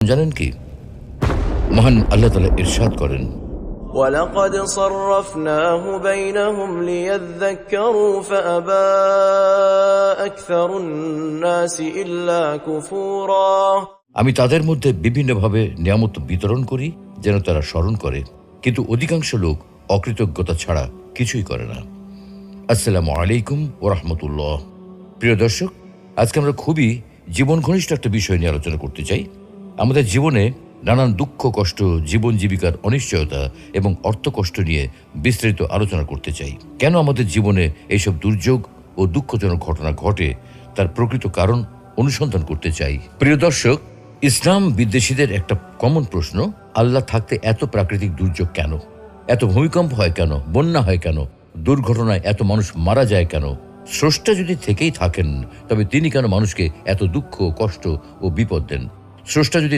জানেন কি, মহান আল্লাহ তাআলা ইরশাদ করেন, وَلَقَدْ صَرَّفْنَاهُ بَيْنَهُمْ لِيَذَّكَّرُوا فَأَبَى أَكْثَرُ النَّاسِ إِلَّا كُفُورًا। আমি তাদের মধ্যে বিভিন্নভাবে নিয়ামত বিতরণ করি যেন তারা স্মরণ করে, কিন্তু অধিকাংশ লোক অকৃতজ্ঞতা ছাড়া কিছুই করে না। আসসালামু আলাইকুম ওয়া রাহমাতুল্লাহ। প্রিয় দর্শক, আজকে আমরা খুবই জীবন ঘনিষ্ঠ একটা বিষয় নিয়ে আলোচনা করতে চাই। আমাদের জীবনে নানান দুঃখ কষ্ট, জীবন জীবিকার অনিশ্চয়তা এবং অর্থকষ্ট নিয়ে বিস্তারিত আলোচনা করতে চাই। কেন আমাদের জীবনে এইসব দুর্যোগ ও দুঃখজনক ঘটনা ঘটে, তার প্রকৃত কারণ অনুসন্ধান করতে চাই। প্রিয় দর্শক, ইসলাম বিদ্বেষীদের একটা কমন প্রশ্ন, আল্লাহ থাকতে এত প্রাকৃতিক দুর্যোগ কেন? এত ভূমিকম্প হয় কেন? বন্যা হয় কেন? দুর্ঘটনায় এত মানুষ মারা যায় কেন? স্রষ্টা যদি থেকেই থাকেন, তবে তিনি কেন মানুষকে এত দুঃখ, কষ্ট ও বিপদ দেন? স্রষ্টা যদি